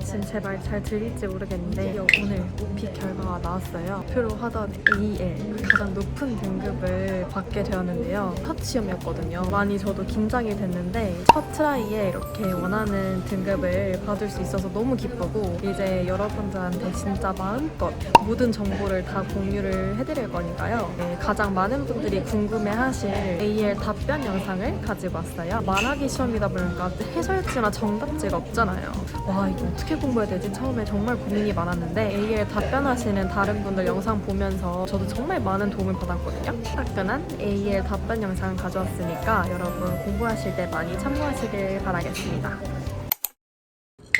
지금 제 말 잘 들릴지 모르겠는데 오늘 모픽 결과가 나왔어요. 목표로 하던 AL 가장 높은 등급을 받게 되었는데요. 첫 시험이었거든요. 많이 저도 긴장이 됐는데 첫 트라이에 이렇게 원하는 등급을 받을 수 있어서 너무 기쁘고 이제 여러분들한테 진짜 마음껏 모든 정보를 다 공유를 해드릴 거니까요. 네, 가장 많은 분들이 궁금해하실 AL 답변 영상을 가지고 왔어요. 말하기 시험이다 보니까 해설지나 정답지가 없잖아요. 와, 이거 어떻게 공부해야 되지? 처음에 정말 고민이 많았는데 AL 답변하시는 다른 분들 영상 보면서 저도 정말 많은 도움을 받았거든요. 따끈한 AL 답변 영상 가져왔으니까 여러분 공부하실 때 많이 참고하시길 바라겠습니다.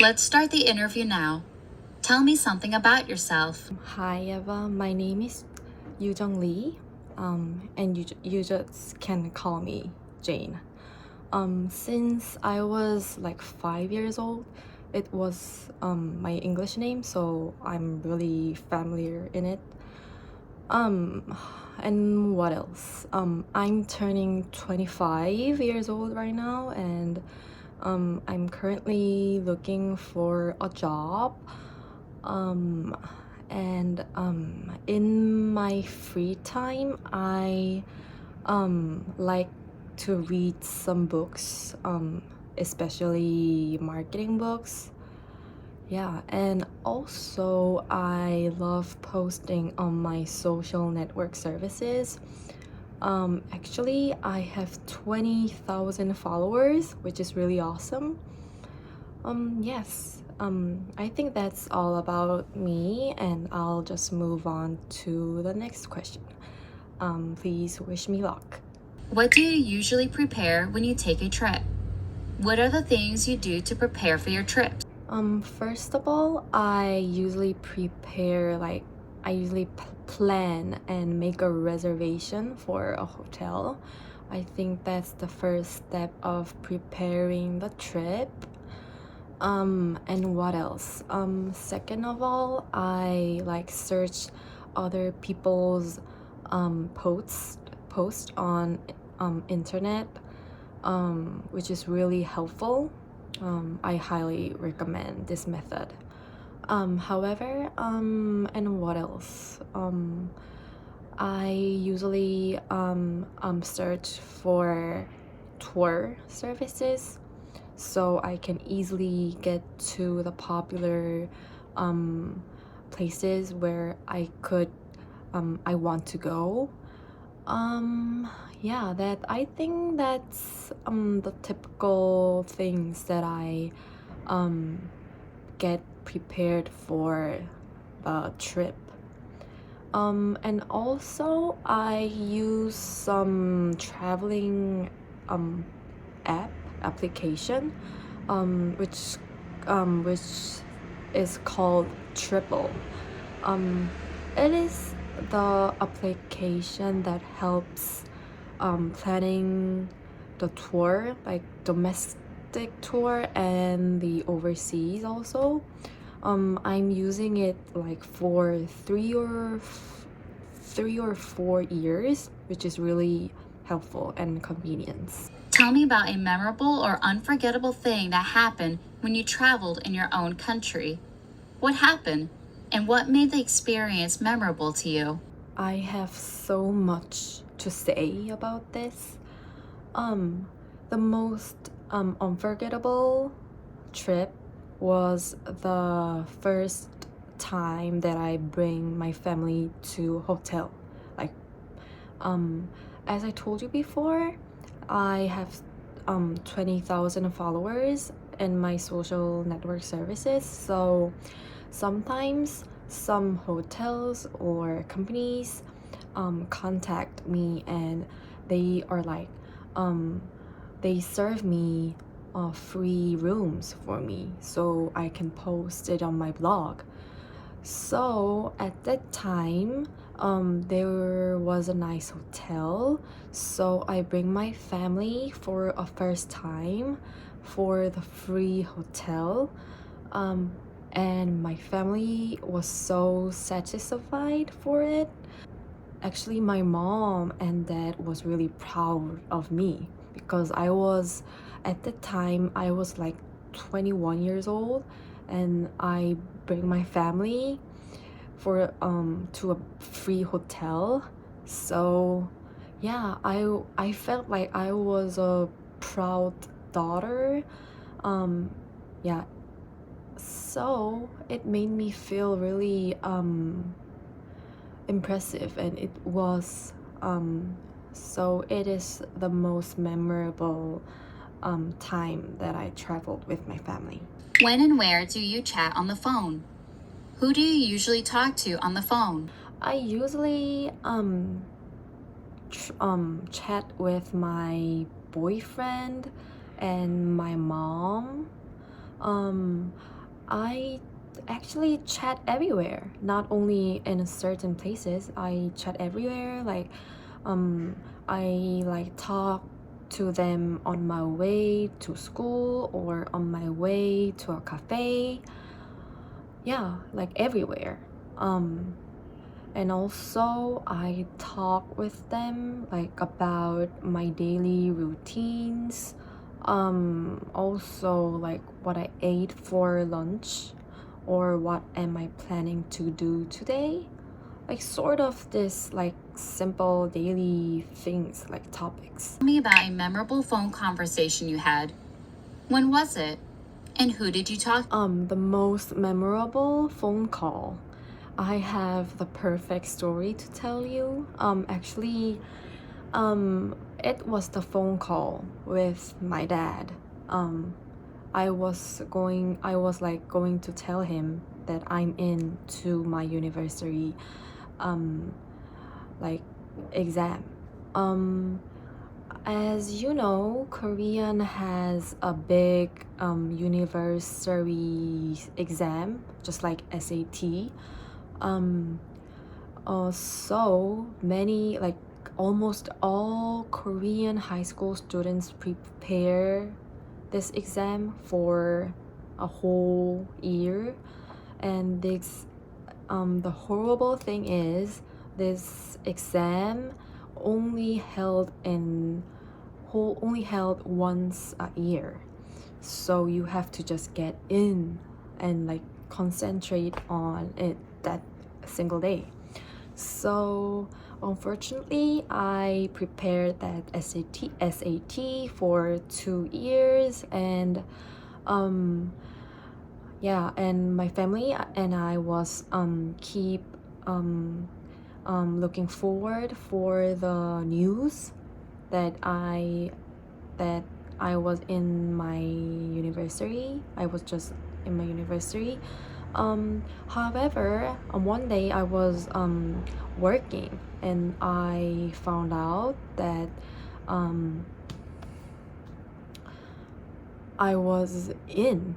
Let's start the interview now. Tell me something about yourself. Hi Eva, my name is Yoo-jung Lee, and you just can call me Jane. Since I was like 5 years old, it was my English name, so I'm really familiar in it. And what else? I'm turning 25 years old right now, and I'm currently looking for a job. And in my free time, I like to read some books, especially marketing books. Yeah, and also I love posting on my social network services. Actually, I have 20,000 followers, which is really awesome. Yes, I think that's all about me, and I'll just move on to the next question. Please wish me luck. What do you usually prepare when you take a trip? What are the things you do to prepare for your trips? First of all, I usually plan and make a reservation for a hotel. I think that's the first step of preparing the trip. And what else? Second of all, I search other people's post on internet, which is really helpful. I highly recommend this method. However, and what else? I usually search for tour services so I can easily get to the popular places where I want to go. Yeah, I think that's the typical things that I get prepared for the trip. And also I use some traveling application, which is called Triple. It is the application that helps planning the tour, like domestic tour and the overseas also. I'm using it like for 3 or 4 years, which is really helpful and convenient. Tell me about a memorable or unforgettable thing that happened when you traveled in your own country. What happened, and what made the experience memorable to you? I have so much to say about this. The most unforgettable trip was the first time that I bring my family to hotel. Like, as I told you before, I have 20,000 followers in my social network services, so sometimes some hotels or companies contact me, and they are like they serve me free rooms for me so I can post it on my blog. So at that time, there was a nice hotel, so I bring my family for a first time for the free hotel, and my family was so satisfied for it. Actually, my mom and dad was really proud of me because at the time I was like 21 years old, and I bring my family for to a free hotel. So yeah, I felt like I was a proud daughter. Yeah, so it made me feel really impressive, and it was so it is the most memorable time that I traveled with my family. When and where do you chat on the phone? Who do you usually talk to on the phone? I usually chat with my boyfriend and my mom. I actually chat everywhere, not only in certain places. I chat everywhere. Like, I like talk to them on my way to school or on my way to a cafe. Yeah, like everywhere. And also I talk with them like about my daily routines, also like what I ate for lunch or what am I planning to do today, like sort of this like simple daily things, like topics. Tell me about a memorable phone conversation you had. When was it? And who did you talk to? The most memorable phone call, I have the perfect story to tell you. Actually, it was the phone call with my dad. I was like going to tell him that I'm in to my university like exam. As you know, Korean has a big university exam, just like SAT. So many, like almost all Korean high school students prepare this exam for a whole year, and the horrible thing is this exam only held once a year, so you have to just get in and like concentrate on it that single day. So unfortunately, I prepared that SAT for 2 years, and yeah, and my family and I was keep looking forward for the news that I was in my university. I was just in my university. However, one day I was working, and I found out that I was in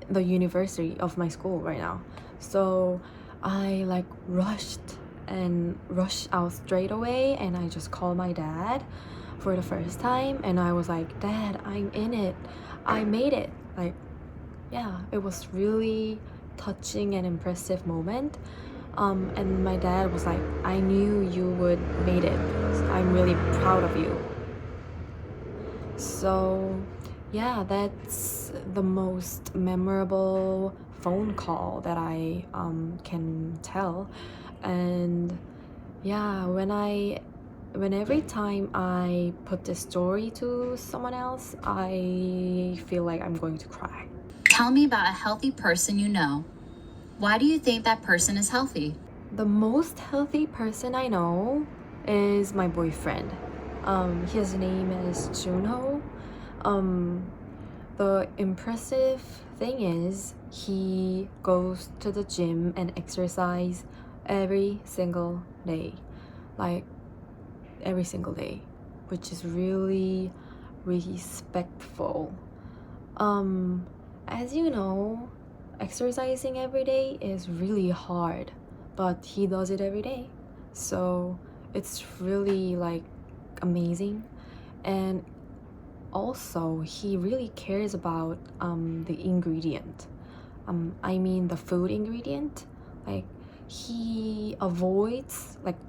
the university of my school right now. So I like rushed out straight away, and I just called my dad for the first time, and I was like, Dad, I'm in it. I made it. Like, yeah, it was really touching and impressive moment. And my dad was like, I knew you would made it. I'm really proud of you. So yeah, that's the most memorable phone call that I can tell. And yeah, when every time I put this story to someone else, I feel like I'm going to cry. Tell me about a healthy person you know. Why do you think that person is healthy? The most healthy person I know is my boyfriend. His name is Junho. The impressive thing is he goes to the gym and exercise every single day, like every single day, which is really respectful. As you know, exercising every day is really hard, but he does it every day. So it's really like amazing. And also he really cares about the ingredient. I mean the food ingredient. Like he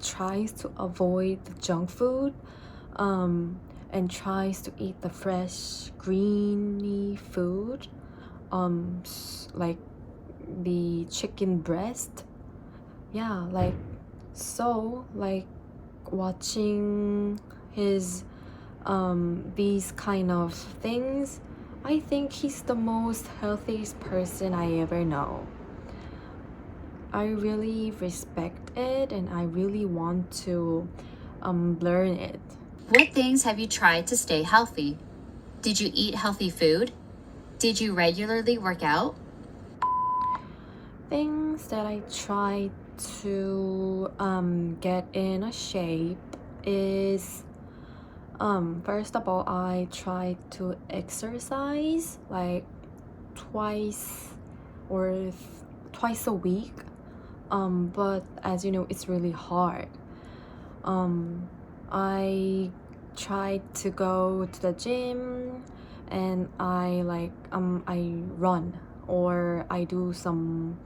tries to avoid the junk food, and tries to eat the fresh greeny food, like the chicken breast. Yeah, like so like watching his these kind of things, I think he's the most healthiest person I ever know. I really respect it and I really want to learn it. What things have you tried to stay healthy? Did you eat healthy food? Did you regularly work out? Things that I try to get in a shape is first of all, I try to exercise like twice or twice a week. But as you know, it's really hard. I try to go to the gym and I run or I do some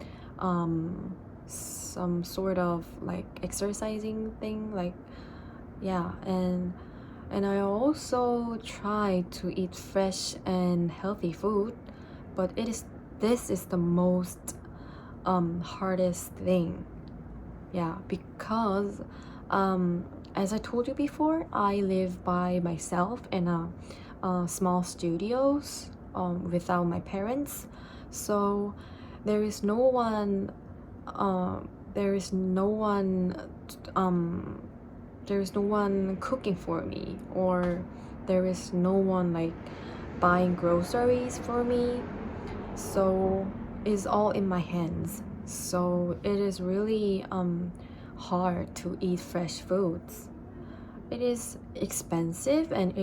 sort of like exercising thing, like yeah. And I also try to eat fresh and healthy food, but this is the most hardest thing. Yeah, because as I told you before, I live by myself in a small studios without my parents, so there is no one. There is no one. There is no one cooking for me, or there is no one like buying groceries for me. So it's all in my hands. So it is really hard to eat fresh foods. It is expensive and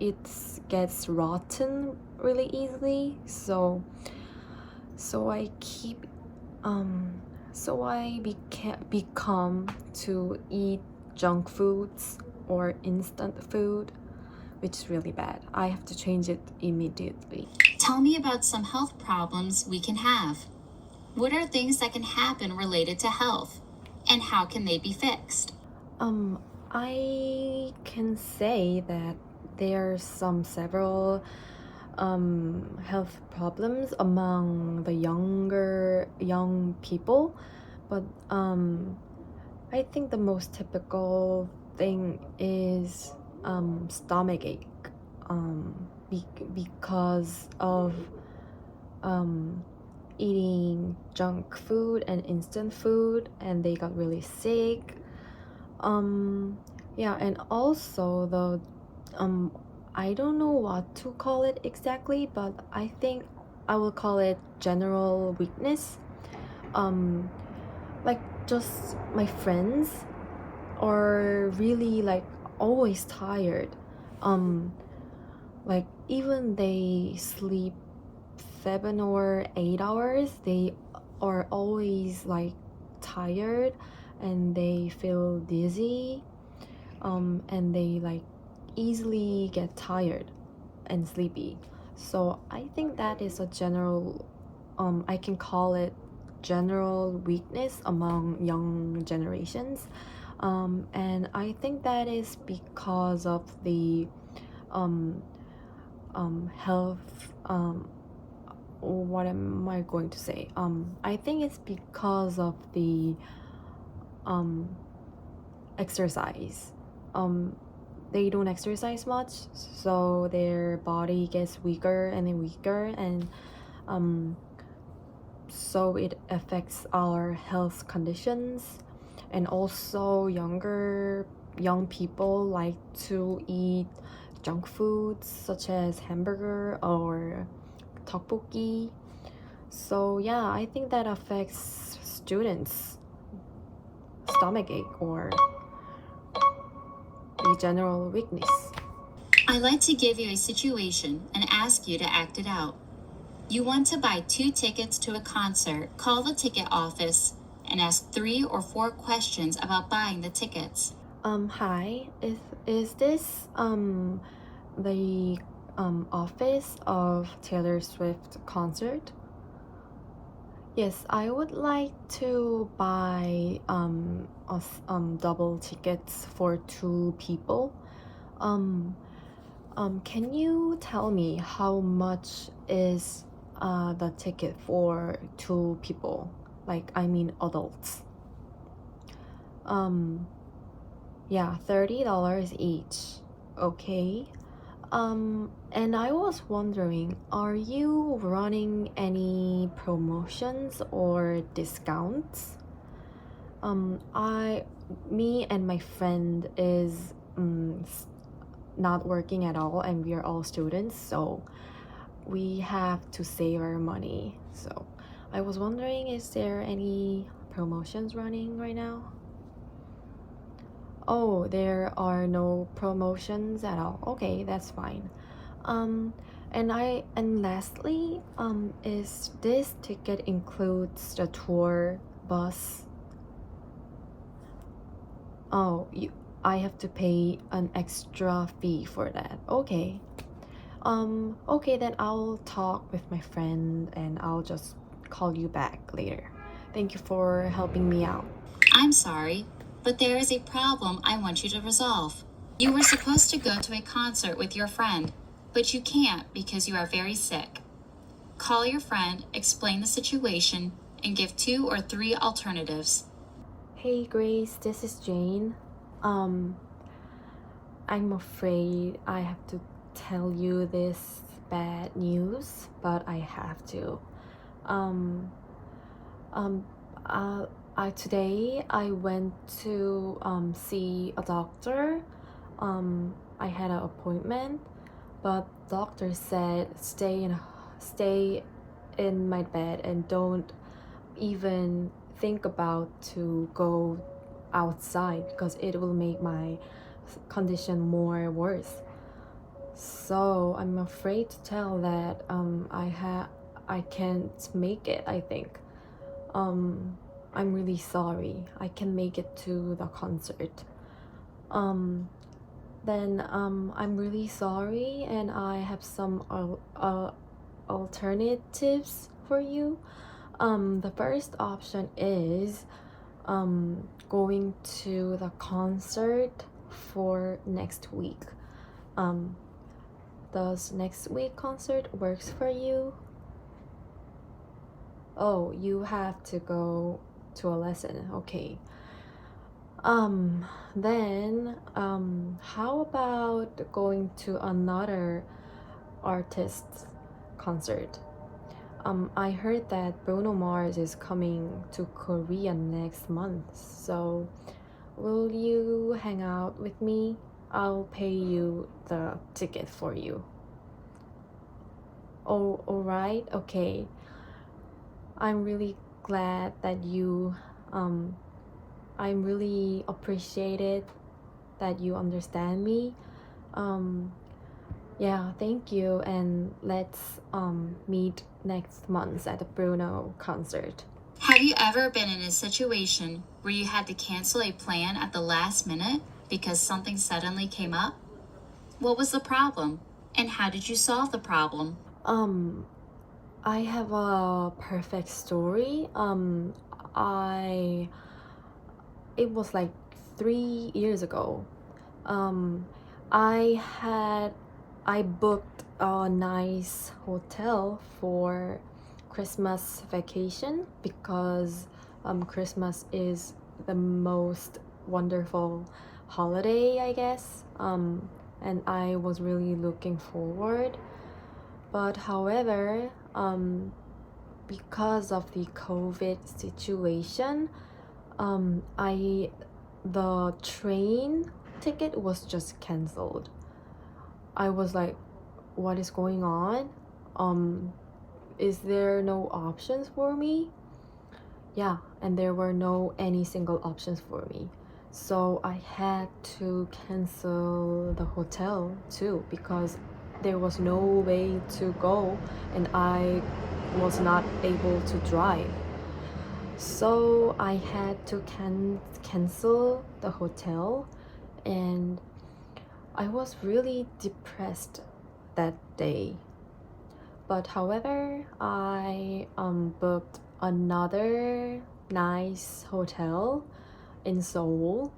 it gets rotten really easily. So I keep so I become to eat junk foods or instant food, which is really bad. I have to change it immediately. Tell me about some health problems we can have. What are things that can happen related to health? And how can they be fixed? I can say that there are several health problems among the young people, but I think the most typical thing is stomach ache, because of eating junk food and instant food, and they got really sick. Yeah, and also I don't know what to call it exactly, but I think I will call it general weakness. Like just my friends are really like always tired. Like even they sleep 7 or 8 hours, they are always like tired and they feel dizzy, and they like easily get tired and sleepy. So I think that is a general I can call it general weakness among young generations. And I think that is because of the health what am I going to say? I think it's because of the exercise. They don't exercise much, so their body gets weaker and then weaker, and so it affects our health conditions. And also young people like to eat junk foods such as hamburger or tteokbokki. So yeah, I think that affects students' stomach ache or the general weakness. I'd like to give you a situation and ask you to act it out. You want to buy 2 tickets to a concert. Call the ticket office and ask 3 or 4 questions about buying the tickets. Hi, is this the office of Taylor Swift concert? Yes, I would like to buy double tickets for 2 people. Can you tell me how much is the ticket for 2 people, like I mean adults. Yeah, $30 each. Okay. And I was wondering, are you running any promotions or discounts? Me and my friend is not working at all, and we are all students, so we have to save our money. So I was wondering, is there any promotions running right now? Oh, there are no promotions at all. Okay, that's fine. And lastly, is this ticket includes the tour bus? Oh, I have to pay an extra fee for that. Okay. Okay, then I'll talk with my friend and I'll just call you back later. Thank you for helping me out. I'm sorry, but there is a problem I want you to resolve. You were supposed to go to a concert with your friend, but you can't because you are very sick. Call your friend, explain the situation, and give 2 or 3 alternatives. Hey Grace, this is Jane. I'm afraid I have to tell you this bad news, but I have to. Today I went to see a doctor. I had an appointment, but doctor said stay in my bed and don't even think about to go outside because it will make my condition more worse. So I'm afraid to tell that I can't make it, I think. I'm really sorry. I can make it to the concert. Then I'm really sorry, and I have some alternatives for you. The first option is going to the concert for next week. Does next week concert works for you? Oh, you have to go to a lesson. Okay. Then how about going to another artist's concert? I heard that Bruno Mars is coming to Korea next month. So will you hang out with me? I'll pay you the ticket for you. Oh, all right. Okay. I'm really glad that I'm really appreciated that you understand me. Yeah, thank you, and let's meet next month at the Bruno concert. Have you ever been in a situation where you had to cancel a plan at the last minute because something suddenly came up? What was the problem, and how did you solve the problem? I have a perfect story. It was like 3 years ago. I booked a nice hotel for Christmas vacation because Christmas is the most wonderful holiday, I guess. And I was really looking forward. But however, because of the COVID situation, the train ticket was just canceled. I was like, what is going on? Is there no options for me? Yeah, and there were no any single options for me. So I had to cancel the hotel too because there was no way to go and I was not able to drive. So I had to cancel the hotel, and I was really depressed that day. But however, I booked another nice hotel in Seoul,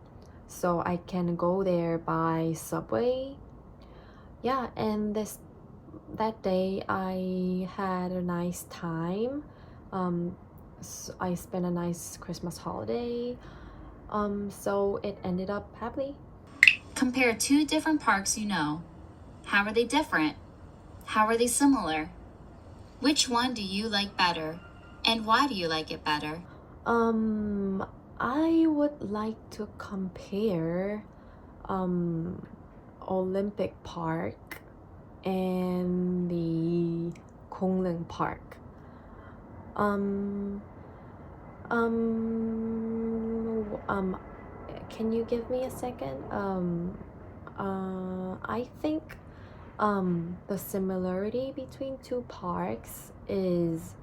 so I can go there by subway. Yeah, and that day I had a nice time. I spent a nice Christmas holiday. So it ended up happily. Compare two different parks you know. How are they different? How are they similar? Which one do you like better? And why do you like it better? I would like to compare Olympic Park and the Gongneung Park. Can you give me a second? I think the similarity between two parks is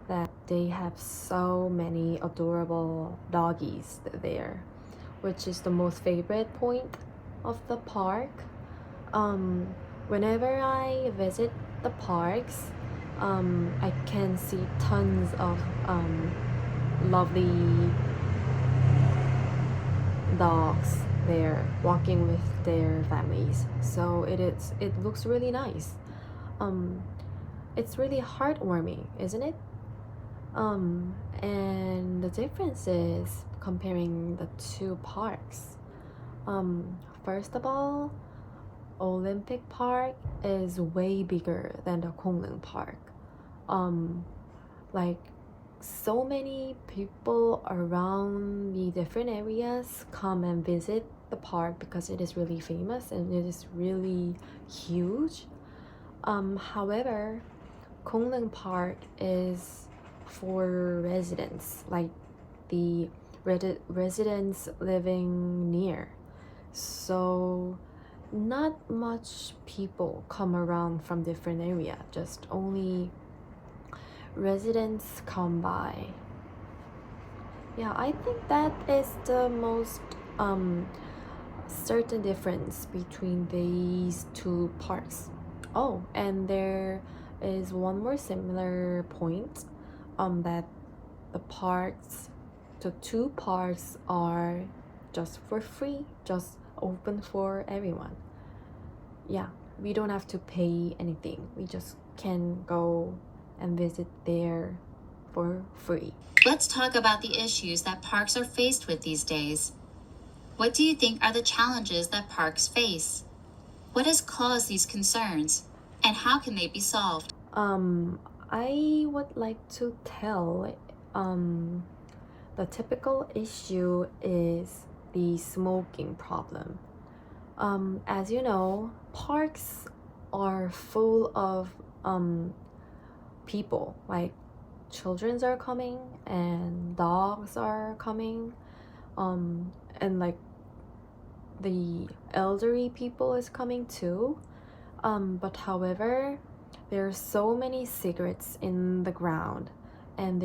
that they have so many adorable doggies there, which is the most favorite point of the park. Whenever I visit the parks, I can see tons of lovely dogs there walking with their families. So it looks really nice. It's really heartwarming, isn't it? And the difference is comparing the two parks. First of all, Olympic Park is way bigger than the Gongneung Park. Like so many people around the different areas come and visit the park because it is really famous and it is really huge. However, Gongneung Park is for residents, like the residents living near. So not much people come around from different area, just only residents come by. Yeah, I think that is the most certain difference between these two parks. Oh, and there is one more similar point, that the two parks are just for free, just open for everyone. Yeah, we don't have to pay anything. We just can go and visit there for free. Let's talk about the issues that parks are faced with these days. What do you think are the challenges that parks face? What has caused these concerns? And how can they be solved? I would like to tell the typical issue is the smoking problem. As you know, parks are full of people, like children are coming and dogs are coming, and like the elderly people is coming too. But however, there are so many cigarettes in the ground, and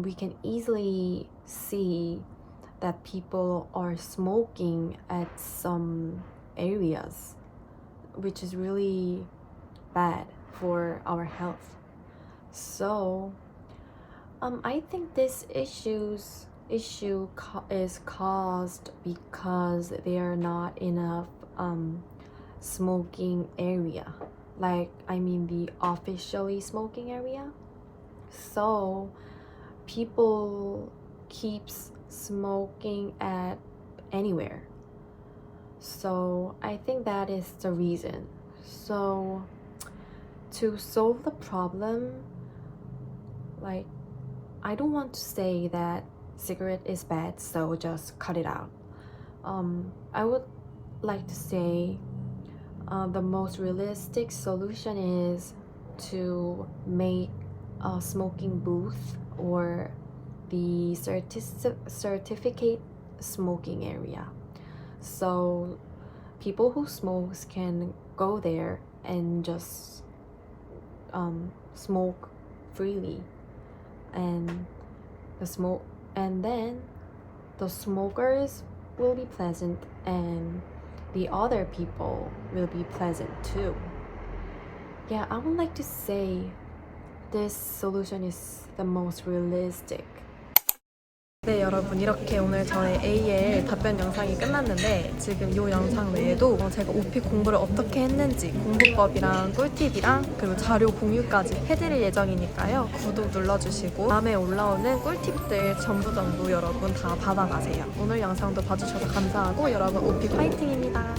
we can easily see that people are smoking at some areas, which is really bad for our health. So I think this issue is caused because there are not enough smoking area, like I mean the officially smoking area. So people keeps smoking at anywhere. So I think that is the reason. So to solve the problem, like I don't want to say that cigarette is bad, so just cut it out. I would like to say the most realistic solution is to make a smoking booth or the certificate smoking area. So people who smokes can go there and just smoke freely, and then the smokers will be pleasant and the other people will be pleasant too. Yeah, I would like to say this solution is the most realistic. 네 여러분, 이렇게 오늘 저의 AL 답변 영상이 끝났는데 지금 이 영상 외에도 제가 OP 공부를 어떻게 했는지 공부법이랑 꿀팁이랑 그리고 자료 공유까지 해드릴 예정이니까요. 구독 눌러주시고 다음에 올라오는 꿀팁들 전부 여러분 다 받아가세요. 오늘 영상도 봐주셔서 감사하고 여러분 OP 파이팅입니다.